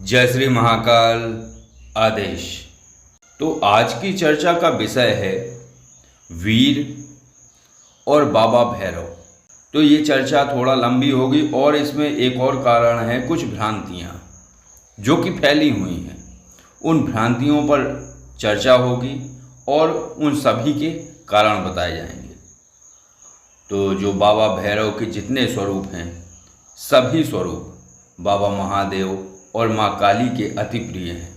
जय श्री महाकाल आदेश। तो आज की चर्चा का विषय है वीर और बाबा भैरव। तो ये चर्चा थोड़ा लंबी होगी और इसमें एक और कारण है, कुछ भ्रांतियाँ जो कि फैली हुई हैं। उन भ्रांतियों पर चर्चा होगी और उन सभी के कारण बताए जाएंगे। तो जो बाबा भैरव के जितने स्वरूप हैं, सभी स्वरूप बाबा महादेव और माँ काली के अति प्रिय हैं।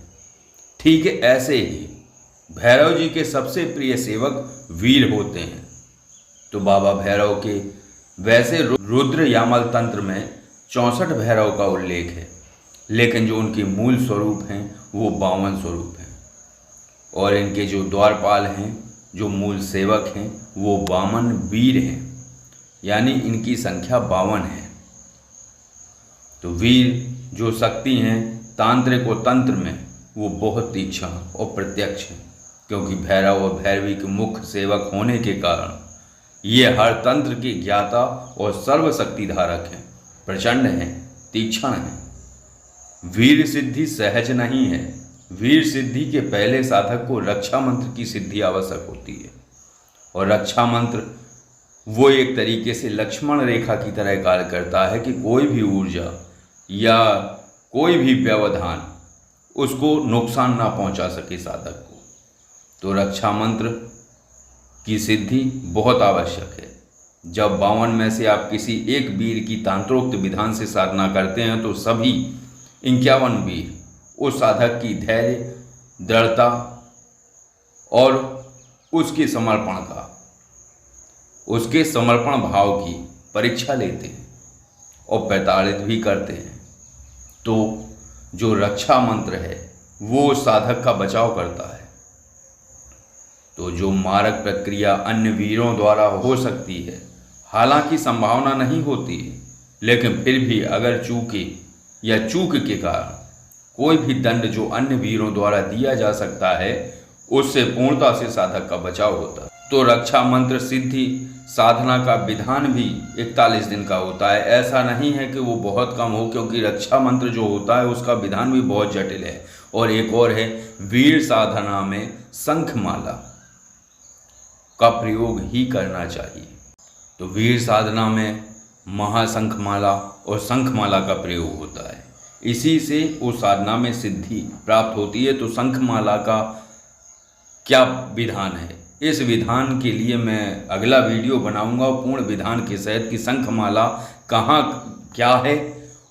ठीक है, ऐसे ही भैरव जी के सबसे प्रिय सेवक वीर होते हैं। तो बाबा भैरव के वैसे रुद्र यामल तंत्र में 64 भैरव का उल्लेख है, लेकिन जो उनके मूल स्वरूप हैं वो 52 स्वरूप हैं। और इनके जो द्वारपाल हैं, जो मूल सेवक हैं, वो 52 वीर हैं, यानी इनकी संख्या 52 है। तो वीर जो शक्ति हैं तांत्रिक और तंत्र में, वो बहुत तीक्ष्ण और प्रत्यक्ष हैं, क्योंकि भैरव और भैरवी के मुख्य सेवक होने के कारण ये हर तंत्र के ज्ञाता और सर्वशक्ति धारक हैं, प्रचंड हैं, तीक्ष्ण हैं। वीर सिद्धि सहज नहीं है। वीर सिद्धि के पहले साधक को रक्षा मंत्र की सिद्धि आवश्यक होती है, और रक्षा मंत्र वो एक तरीके से लक्ष्मण रेखा की तरह कार्य करता है कि कोई भी ऊर्जा या कोई भी व्यवधान उसको नुकसान ना पहुंचा सके साधक को। तो रक्षा मंत्र की सिद्धि बहुत आवश्यक है। जब 52 में से आप किसी एक वीर की तंत्रोक्त विधान से साधना करते हैं तो सभी 51 वीर उस साधक की धैर्य, दृढ़ता और उसके समर्पण भाव की परीक्षा लेते हैं और प्रताड़ित भी करते हैं। तो जो रक्षा मंत्र है वो साधक का बचाव करता है। तो जो मारक प्रक्रिया अन्य वीरों द्वारा हो सकती है, हालांकि संभावना नहीं होती है, लेकिन फिर भी अगर चूक के कारण कोई भी दंड जो अन्य वीरों द्वारा दिया जा सकता है, उससे पूर्णता से साधक का बचाव होता है। तो रक्षा मंत्र सिद्धि साधना का विधान भी 41 दिन का होता है। ऐसा नहीं है कि वो बहुत कम हो, क्योंकि रक्षा मंत्र जो होता है उसका विधान भी बहुत जटिल है। और एक और है, वीर साधना में शंखमाला का प्रयोग ही करना चाहिए। तो वीर साधना में महाशंखमाला और शंखमाला का प्रयोग होता है, इसी से उस साधना में सिद्धि प्राप्त होती है। तो शंखमाला का क्या विधान है, इस विधान के लिए मैं अगला वीडियो बनाऊंगा पूर्ण विधान के सहित कि शंखमाला कहाँ क्या है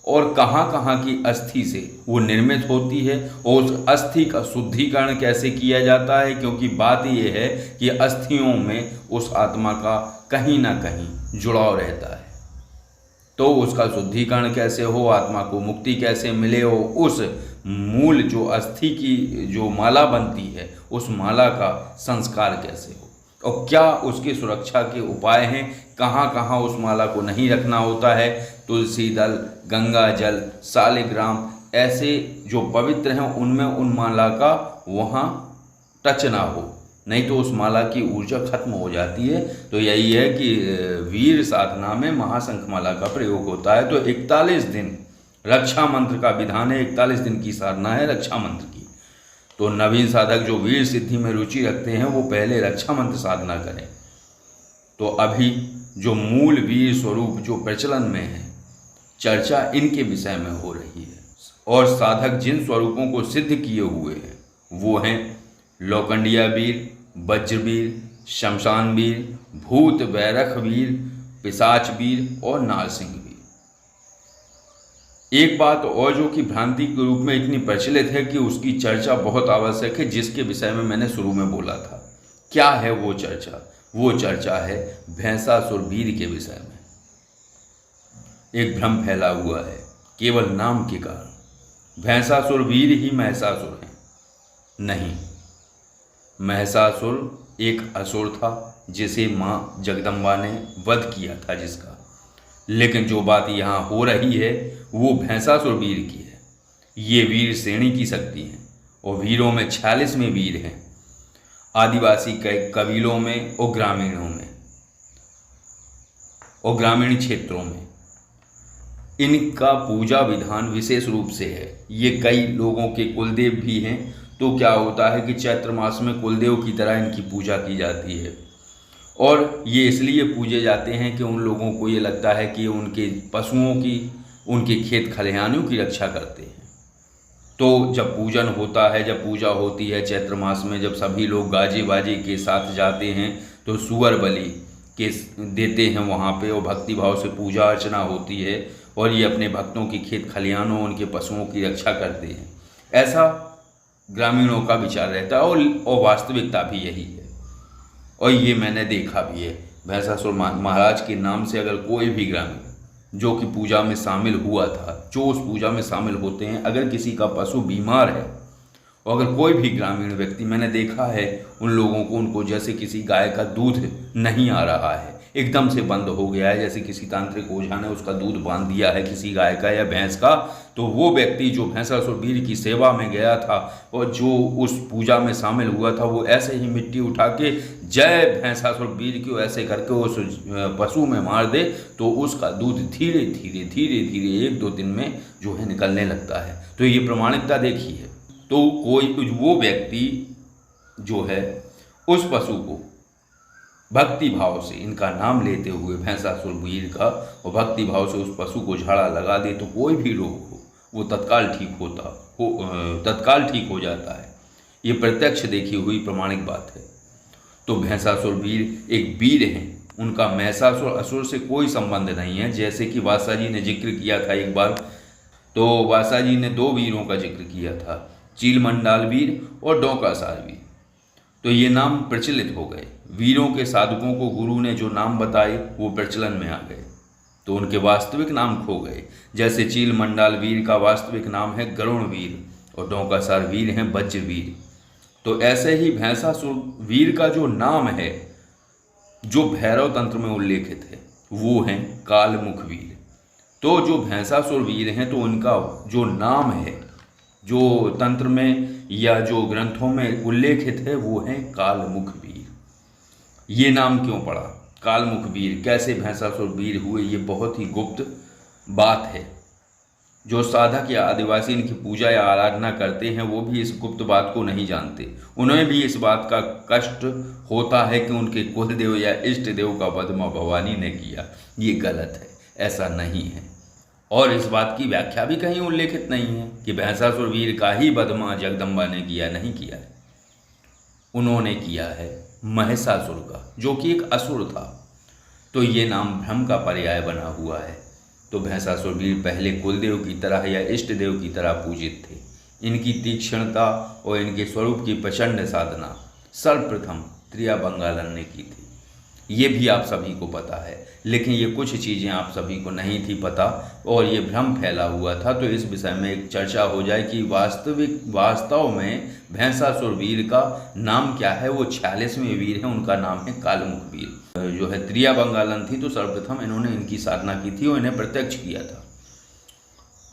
और कहाँ की अस्थि से वो निर्मित होती है, और उस अस्थि का शुद्धिकरण कैसे किया जाता है। क्योंकि बात ये है कि अस्थियों में उस आत्मा का कहीं ना कहीं जुड़ाव रहता है। तो उसका शुद्धिकरण कैसे हो, आत्मा को मुक्ति कैसे मिले, हो उस मूल जो अस्थि की जो माला बनती है उस माला का संस्कार कैसे हो, और क्या उसकी सुरक्षा के उपाय हैं, कहाँ उस माला को नहीं रखना होता है। तुलसी दल, गंगा जल, शालिग्राम ऐसे जो पवित्र हैं उनमें उन माला का वहाँ टच ना हो, नहीं तो उस माला की ऊर्जा खत्म हो जाती है। तो यही है कि वीर साधना में महाशंखमाला का प्रयोग होता है। तो 41 दिन रक्षा मंत्र का विधान है, 41 दिन की साधना है रक्षा मंत्र की। तो नवीन साधक जो वीर सिद्धि में रुचि रखते हैं वो पहले रक्षा मंत्र साधना करें। तो अभी जो मूल वीर स्वरूप जो प्रचलन में है, चर्चा इनके विषय में हो रही है। और साधक जिन स्वरूपों को सिद्ध किए हुए हैं वो हैं लोखंडिया वीर, वज्रवीर, शमशान वीर, भूत वैरख वीर, पिशाच वीर और नारसिंह वीर। एक बात और जो कि भ्रांति के रूप में इतनी प्रचलित है कि उसकी चर्चा बहुत आवश्यक है, जिसके विषय में मैंने शुरू में बोला था। क्या है वो चर्चा? वो चर्चा है भैंसासुर वीर के विषय में। एक भ्रम फैला हुआ है केवल नाम के कारण, भैंसासुर वीर ही महिषासुर हैं। नहीं, महिषासुर एक असुर था जिसे माँ जगदम्बा ने वध किया था जिसका। लेकिन जो बात यहाँ हो रही है वो भैंसासुर वीर की है। ये वीर श्रेणी की शक्ति हैं, और वीरों में 46 में वीर हैं, आदिवासी कबीलों में और ग्रामीणों में और ग्रामीण क्षेत्रों में। इनका पूजा विधान विशेष रूप से है। ये कई लोगों के कुलदेव भी हैं। तो क्या होता है कि चैत्र मास में कुलदेव की तरह इनकी पूजा की जाती है, और ये इसलिए पूजे जाते हैं कि उन लोगों को ये लगता है कि उनके पशुओं की, उनके खेत खलिहानों की रक्षा करते हैं। तो जब पूजन होता है, जब पूजा होती है चैत्र मास में, जब सभी लोग गाजे बाजे के साथ जाते हैं तो सुअर बलि के देते हैं वहाँ पे, और भक्ति भाव से पूजा अर्चना होती है, और ये अपने भक्तों की खेत खलिहानों, उनके पशुओं की रक्षा करते हैं। ऐसा ग्रामीणों का विचार रहता है, और वास्तविकता भी यही है। और ये मैंने देखा भी है। भैंसासुर महाराज के नाम से अगर कोई भी ग्रामीण जो कि पूजा में शामिल हुआ था, जो उस पूजा में शामिल होते हैं, अगर किसी का पशु बीमार है, और अगर कोई भी ग्रामीण व्यक्ति, मैंने देखा है उन लोगों को, उनको जैसे किसी गाय का दूध नहीं आ रहा है, एकदम से बंद हो गया है, जैसे किसी तांत्रिक ओझा ने उसका दूध बांध दिया है किसी गाय का या भैंस का, तो वो व्यक्ति जो भैंसासुर वीर की सेवा में गया था और जो उस पूजा में शामिल हुआ था, वो ऐसे ही मिट्टी उठा के जय भैंसासुर वीर को ऐसे करके उस पशु में मार दे, तो उसका दूध धीरे धीरे धीरे धीरे 1-2 दिन में जो है निकलने लगता है। तो ये प्रमाणिकता देखी है। तो कोई वो व्यक्ति जो है उस पशु को भक्ति भाव से, इनका नाम लेते हुए भैंसासुर वीर का, और भक्ति भाव से उस पशु को झाड़ा लगा दे, तो कोई भी रोग हो वो तत्काल ठीक हो जाता है। ये प्रत्यक्ष देखी हुई प्रमाणिक बात है। तो भैंसासुर वीर एक वीर हैं, उनका महिषासुर असुर से कोई संबंध नहीं है। जैसे कि वासा जी ने जिक्र किया था एक बार, तो वासा जी ने 2 वीरों का जिक्र किया था, चीलमंडाल वीर और डोंकासार वीर। तो ये नाम प्रचलित हो गए। वीरों के साधकों को गुरु ने जो नाम बताए वो प्रचलन में आ गए, तो उनके वास्तविक नाम खो गए। जैसे चीलमंडाल वीर का वास्तविक नाम है गरुण वीर, और डोंकासार वीर हैं वज्र वीर। तो ऐसे ही भैंसासुर वीर का जो नाम है, जो भैरव तंत्र में उल्लेखित है, वो हैं कालमुख वीर। तो जो भैंसासुर वीर हैं, तो उनका जो नाम है, जो तंत्र में या जो ग्रंथों में उल्लेखित है, वो है कालमुख वीर। ये नाम क्यों पड़ा कालमुख वीर, कैसे भैंसासुर वीर हुए, ये बहुत ही गुप्त बात है। जो साधक या आदिवासी इनकी पूजा या आराधना करते हैं, वो भी इस गुप्त बात को नहीं जानते। उन्हें भी इस बात का कष्ट होता है कि उनके कुलदेव या इष्ट देव का वध मां भवानी ने किया। ये गलत है, ऐसा नहीं है। और इस बात की व्याख्या भी कहीं उल्लेखित नहीं है कि भैंसासुर वीर का ही वध मां जगदम्बा ने किया, नहीं किया है। उन्होंने किया है महिषासुर का, जो कि एक असुर था। तो ये नाम भ्रम का पर्याय बना हुआ है। तो भैंसासुर वीर पहले कुलदेव की तरह या इष्ट देव की तरह पूजित थे। इनकी तीक्ष्णता और इनके स्वरूप की प्रचंड साधना सर्वप्रथम त्रिया बंगालन ने की थी। ये भी आप सभी को पता है, लेकिन ये कुछ चीज़ें आप सभी को नहीं थी पता, और ये भ्रम फैला हुआ था। तो इस विषय में एक चर्चा हो जाए कि वास्तव में भैंसासुर वीर का नाम क्या है। वो 46वें वीर हैं, उनका नाम है कालमुख वीर। जो है त्रिया बंगालन थी, तो सर्वप्रथम इन्होंने इनकी साधना की थी और इन्हें प्रत्यक्ष किया था।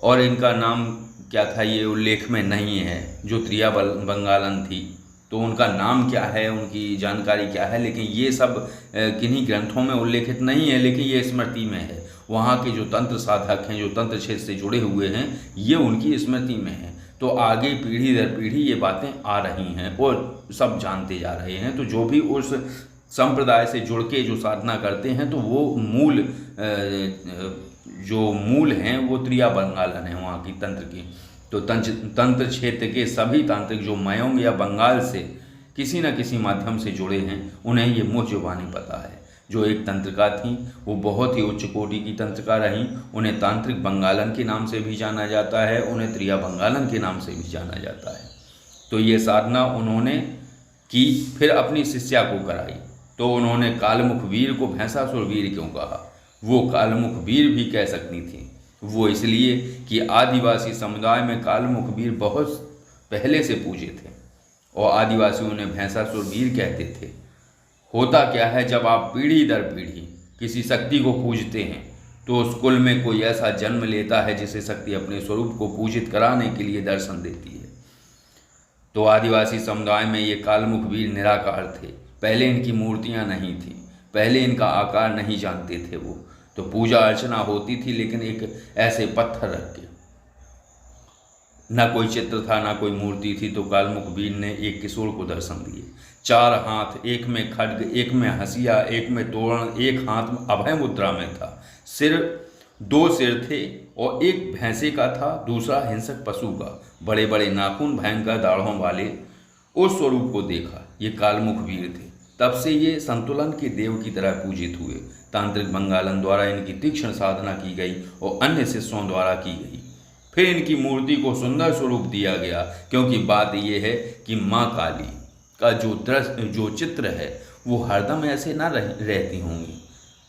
और इनका नाम क्या था ये उल्लेख में नहीं है। जो त्रिया बंगालन थी, तो उनका नाम क्या है, उनकी जानकारी क्या है, लेकिन ये सब किन्हीं ग्रंथों में उल्लेखित नहीं है, लेकिन ये स्मृति में है। वहाँ के जो तंत्र साधक हैं, जो तंत्र क्षेत्र से जुड़े हुए हैं, ये उनकी स्मृति में है। तो आगे पीढ़ी दर पीढ़ी ये बातें आ रही हैं और सब जानते जा रहे हैं। तो जो भी उस संप्रदाय से जुड़ के जो साधना करते हैं, तो वो मूल हैं वो त्रिया बंगालन है वहाँ की तंत्र की। तो तंत्र क्षेत्र के सभी तांत्रिक जो मयोंग या बंगाल से किसी न किसी माध्यम से जुड़े हैं, उन्हें ये मुँह जुबानी पता है। जो एक तंत्रिका थी, वो बहुत ही उच्च कोटि की तंत्रिका रहीं। उन्हें तांत्रिक बंगालन के नाम से भी जाना जाता है, उन्हें त्रिया बंगालन के नाम से भी जाना जाता है। तो ये साधना उन्होंने की, फिर अपनी शिष्या को कराई। तो उन्होंने कालमुख वीर को भैंसासुर वीर क्यों कहा? वो कालमुख वीर भी कह सकती थी। वो इसलिए कि आदिवासी समुदाय में कालमुख वीर बहुत पहले से पूजे थे और आदिवासी उन्हें भैंसासुर वीर कहते थे। होता क्या है, जब आप पीढ़ी दर पीढ़ी किसी शक्ति को पूजते हैं, तो उस कुल में कोई ऐसा जन्म लेता है जिसे शक्ति अपने स्वरूप को पूजित कराने के लिए दर्शन देती है। तो आदिवासी समुदाय में ये कालमुख वीर निराकार थे। पहले इनकी मूर्तियाँ नहीं थीं, पहले इनका आकार नहीं जानते थे वो। तो पूजा अर्चना होती थी, लेकिन एक ऐसे पत्थर रख के, ना कोई चित्र था ना कोई मूर्ति थी। तो कालमुख वीर ने एक किशोर को दर्शन दिए। 4 हाथ, एक में खड्ग, एक में हंसिया, एक में तोरण, एक हाथ में अभय मुद्रा में था। 2 सिर थे और एक भैंसे का था, दूसरा हिंसक पशु का। बड़े बड़े नाखून, भयंकर दाढ़ों वाले उस स्वरूप को देखा। ये कालमुख वीर थे। तब से ये संतुलन के देव की तरह पूजित हुए। तांत्रिक बंगालन द्वारा इनकी तीक्ष्ण साधना की गई और अन्य शिष्यों द्वारा की गई। फिर इनकी मूर्ति को सुंदर स्वरूप दिया गया, क्योंकि बात यह है कि माँ काली का जो चित्र है वो हरदम ऐसे ना रहती होंगी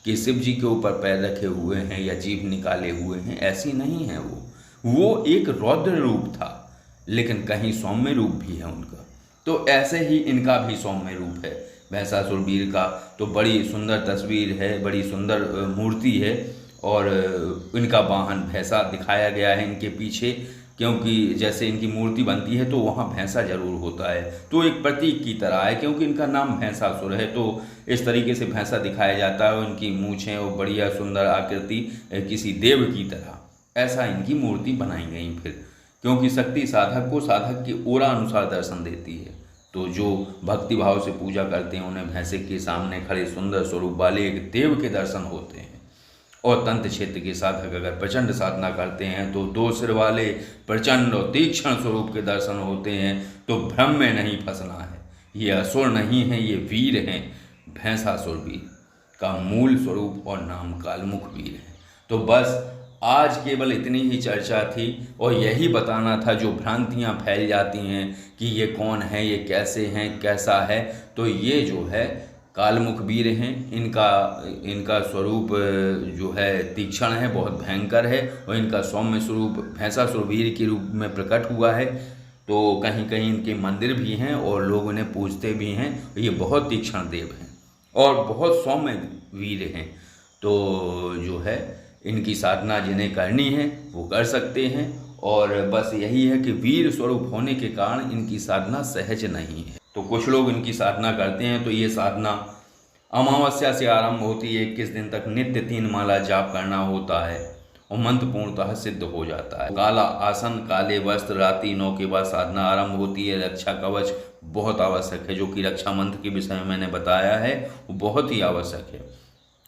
कि शिव जी के ऊपर पैर रखे हुए हैं या जीभ निकाले हुए हैं, ऐसी नहीं है वो एक रौद्र रूप था, लेकिन कहीं सौम्य रूप भी है उनका। तो ऐसे ही इनका भी सौम्य रूप है भैंसासुर वीर का। तो बड़ी सुंदर तस्वीर है, बड़ी सुंदर मूर्ति है, और इनका वाहन भैंसा दिखाया गया है इनके पीछे, क्योंकि जैसे इनकी मूर्ति बनती है तो वहाँ भैंसा जरूर होता है, तो एक प्रतीक की तरह है। क्योंकि इनका नाम भैंसासुर है तो इस तरीके से भैंसा दिखाया जाता है। उनकी मूछें और बढ़िया सुंदर आकृति किसी देव की तरह, ऐसा इनकी मूर्ति बनाई गई। फिर क्योंकि शक्ति साधक को साधक की ओरा अनुसार दर्शन देती है, तो जो भक्ति भाव से पूजा करते हैं उन्हें भैंसे के सामने खड़े सुंदर स्वरूप वाले एक देव के दर्शन होते हैं। और तंत्र क्षेत्र के साधक अगर प्रचंड साधना करते हैं तो 2 सिर वाले प्रचंड और तीक्ष्ण स्वरूप के दर्शन होते हैं। तो भ्रम में नहीं फंसना है, ये असुर नहीं है, ये वीर हैं। भैंसासुर वीर का मूल स्वरूप और नाम कालमुख वीर है। तो बस आज केवल इतनी ही चर्चा थी, और यही बताना था जो भ्रांतियाँ फैल जाती हैं कि ये कौन है, ये कैसे हैं, कैसा है। तो ये जो है कालमुख वीर हैं। इनका स्वरूप जो है तीक्ष्ण है, बहुत भयंकर है, और इनका सौम्य स्वरूप भैंसासुर वीर के रूप में प्रकट हुआ है। तो कहीं कहीं इनके मंदिर भी हैं और लोग उन्हें पूजते भी हैं। ये बहुत तीक्ष्ण देव हैं और बहुत सौम्य वीर हैं। तो जो है इनकी साधना जिन्हें करनी है वो कर सकते हैं, और बस यही है कि वीर स्वरूप होने के कारण इनकी साधना सहज नहीं है। तो कुछ लोग इनकी साधना करते हैं तो ये साधना अमावस्या से आरंभ होती है। 21 दिन तक नित्य 3 माला जाप करना होता है और मंत्र पूर्णतः सिद्ध हो जाता है। काला आसन, काले वस्त्र, रात्रि 9 के बाद साधना आरंभ होती है। रक्षा कवच बहुत आवश्यक है, जो कि रक्षा मंत्र के विषय में मैंने बताया है, वो बहुत ही आवश्यक है।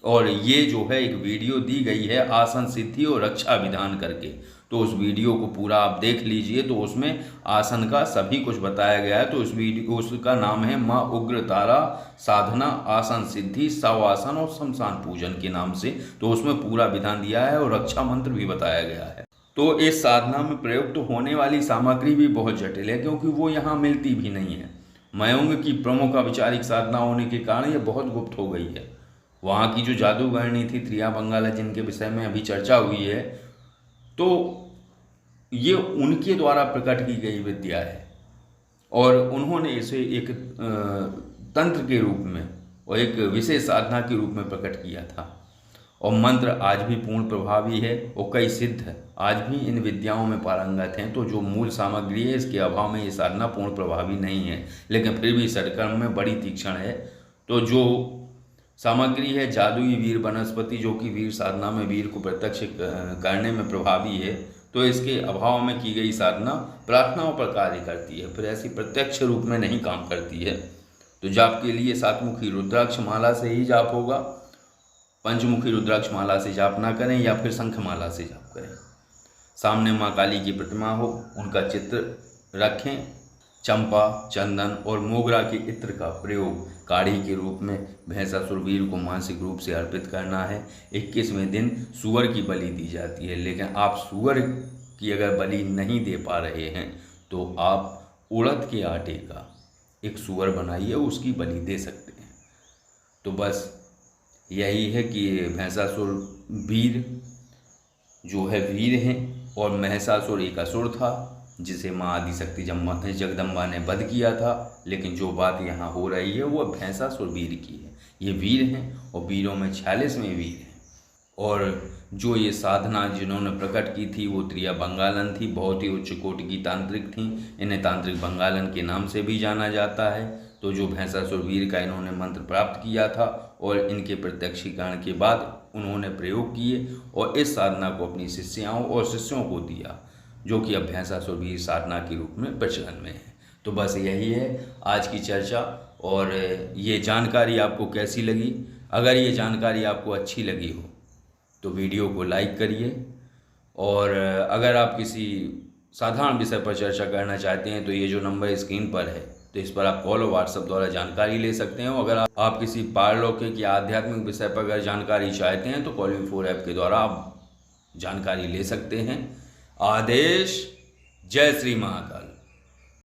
और ये जो है एक वीडियो दी गई है आसन सिद्धि और रक्षा विधान करके, तो उस वीडियो को पूरा आप देख लीजिए। तो उसमें आसन का सभी कुछ बताया गया है। तो उस वीडियो उसका नाम है माँ उग्र तारा साधना आसन सिद्धि सवासन और शमशान पूजन के नाम से। तो उसमें पूरा विधान दिया है और रक्षा मंत्र भी बताया गया है। तो इस साधना में प्रयुक्त होने वाली सामग्री भी बहुत जटिल है, क्योंकि वो यहाँ मिलती भी नहीं है। मयंग की प्रमुख अविचारिक साधना होने के कारण ये बहुत गुप्त हो गई है। वहाँ की जो जादूगरनी थी त्रिया बंगाला, जिनके विषय में अभी चर्चा हुई है, तो ये उनके द्वारा प्रकट की गई विद्या है, और उन्होंने इसे एक तंत्र के रूप में और एक विशेष साधना के रूप में प्रकट किया था। और मंत्र आज भी पूर्ण प्रभावी है और कई सिद्ध आज भी इन विद्याओं में पारंगत हैं। तो जो मूल सामग्री है इसके अभाव में ये साधना पूर्ण प्रभावी नहीं है, लेकिन फिर भी सत्कर्म में बड़ी तीक्ष्ण है। तो जो सामग्री है जादुई वीर वनस्पति, जो कि वीर साधना में वीर को प्रत्यक्ष करने में प्रभावी है, तो इसके अभाव में की गई साधना प्रार्थनाओं पर कार्य करती है, फिर ऐसी प्रत्यक्ष रूप में नहीं काम करती है। तो जाप के लिए 7मुखी रुद्राक्ष माला से ही जाप होगा। पंचमुखी रुद्राक्ष माला से जाप ना करें या फिर शंख माला से जाप करें। सामने माँ काली की प्रतिमा हो, उनका चित्र रखें। चंपा, चंदन और मोगरा के इत्र का प्रयोग काढ़ी के रूप में भैंसासुर वीर को मानसिक रूप से अर्पित करना है। 21वें दिन सूअर की बलि दी जाती है, लेकिन आप सूअर की अगर बलि नहीं दे पा रहे हैं तो आप उड़द के आटे का एक सूअर बनाइए, उसकी बलि दे सकते हैं। तो बस यही है कि भैंसासुर वीर जो है वीर हैं, और महिषासुर एक असुर था जिसे माँ आदिशक्ति जगदम्बा ने वध किया था। लेकिन जो बात यहाँ हो रही है वो भैंसासुर वीर की है। ये वीर हैं और वीरों में 46वें वीर हैं। और जो ये साधना जिन्होंने प्रकट की थी वो त्रिया बंगालन थी, बहुत ही उच्च कोटि की तांत्रिक थी। इन्हें तांत्रिक बंगालन के नाम से भी जाना जाता है। तो जो भैंसासुर वीर का इन्होंने मंत्र प्राप्त किया था और इनके प्रत्यक्षीकरण के बाद उन्होंने प्रयोग किए और इस साधना को अपनी शिष्याओं और शिष्यों को दिया, जो कि अब भैंसासुर वीर साधना के रूप में प्रचलन में है। तो बस यही है आज की चर्चा। और ये जानकारी आपको कैसी लगी? अगर ये जानकारी आपको अच्छी लगी हो तो वीडियो को लाइक करिए, और अगर आप किसी साधारण विषय पर चर्चा करना चाहते हैं तो ये जो नंबर स्क्रीन पर है तो इस पर आप कॉल और व्हाट्सएप द्वारा जानकारी ले सकते हैं। अगर आप किसी पारलौकिक या आध्यात्मिक विषय पर अगर जानकारी चाहते हैं तो कॉल-मी-4 ऐप के द्वारा आप जानकारी ले सकते हैं। आदेश। जय श्री महाकाल।